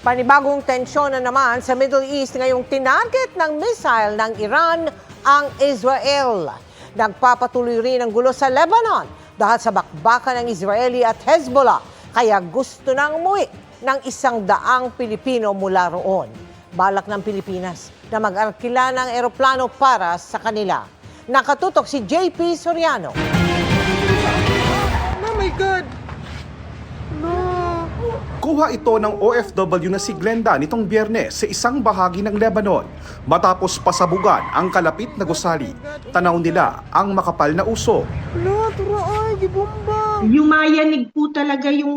Panibagong tensyon na naman sa Middle East ngayong tinarget ng missile ng Iran ang Israel. Nagpapatuloy rin ang gulo sa Lebanon dahil sa bakbakan ng Israeli at Hezbollah, kaya gusto nang umuwi ng 100 Pilipino mula roon. Balak ng Pilipinas na mag-arkila ng eroplano para sa kanila. Nakatutok si JP Soriano. Oh my God! No! Kuha ito ng OFW na si Glenda nitong Biyernes sa isang bahagi ng Lebanon matapos pasabugan ang kalapit na gusali. Tanaw nila ang makapal na usok. Lo, turaoy, gibomba! Yumayanig po talaga yung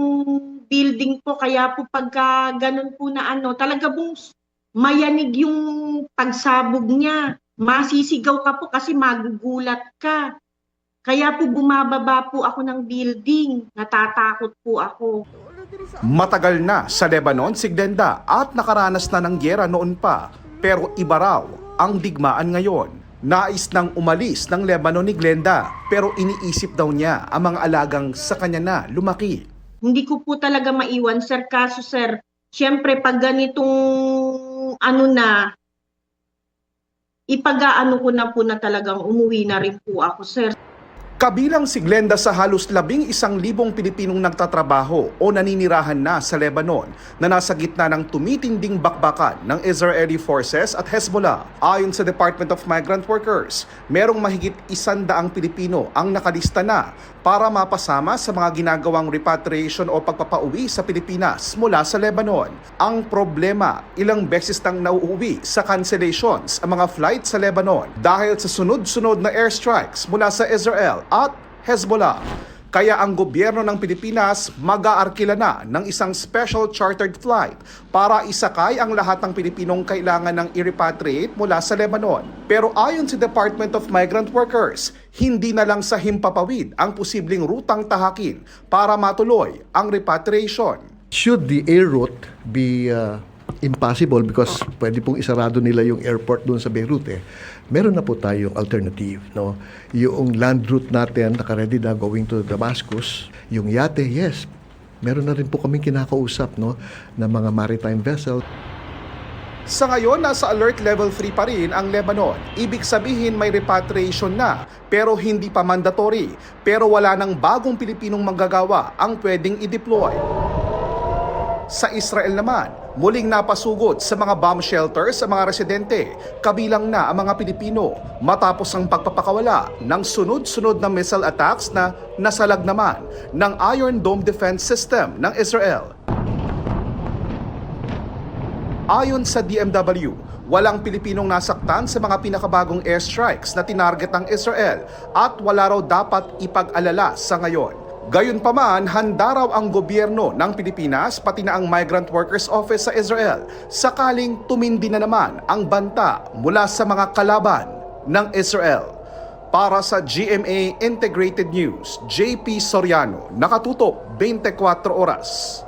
building po, kaya po pagka ganun po na talaga pong mayanig yung pagsabog niya. Masisigaw ka po kasi magugulat ka. Kaya po bumababa po ako ng building. Natatakot po ako. Matagal na sa Lebanon si Glenda at nakaranas na ng gyera noon pa, pero iba raw ang digmaan ngayon. Nais nang umalis ng Lebanon ni Glenda, pero iniisip daw niya ang mga alagang sa kanya na lumaki. Hindi ko po talaga maiwan, sir. Kaso, sir, syempre pag ganitong ipag-aano ko na po na talagang umuwi na rin po ako, sir. Kabilang si Glenda sa halos 11,000 Pilipinong nagtatrabaho o naninirahan na sa Lebanon na nasa gitna ng tumitinding bakbakan ng Israeli forces at Hezbollah. Ayon sa Department of Migrant Workers, merong mahigit 100 Pilipino ang nakalista na para mapasama sa mga ginagawang repatriation o pagpapauwi sa Pilipinas mula sa Lebanon. Ang problema, ilang beses nang nauuwi sa cancellations ang mga flight sa Lebanon dahil sa sunod-sunod na airstrikes mula sa Israel at Hezbollah. Kaya ang gobyerno ng Pilipinas mag-aarkila na ng isang special chartered flight para isakay ang lahat ng Pilipinong kailangan ng i-repatriate mula sa Lebanon. Pero ayon sa Department of Migrant Workers, hindi na lang sa himpapawid ang posibleng rutang tahakin para matuloy ang repatriation. Should the air route be impossible because pwede pong isarado nila yung airport doon sa Beirut meron na po tayong alternative, no? Yung land route natin naka-ready na going to Damascus, yung yate, yes. Meron na rin po kaming kinakausap, no, ng mga maritime vessel. Sa ngayon, nasa alert level 3 pa rin ang Lebanon. Ibig sabihin may repatriation na, pero hindi pa mandatory. Pero wala nang bagong Pilipinong manggagawa ang pwedeng i-deploy. Sa Israel naman, muling napasugod sa mga bomb shelters sa mga residente, kabilang na ang mga Pilipino, matapos ang pagpapakawala ng sunod-sunod na missile attacks na nasalag naman ng Iron Dome defense system ng Israel. Ayon sa DMW, walang Pilipinong nasaktan sa mga pinakabagong airstrikes na tinarget ng Israel at wala raw dapat ipag-alala sa ngayon. Gayunpaman, handa raw ang gobyerno ng Pilipinas pati na ang Migrant Workers Office sa Israel sakaling tumindi na naman ang banta mula sa mga kalaban ng Israel. Para sa GMA Integrated News, JP Soriano, nakatutok 24 oras.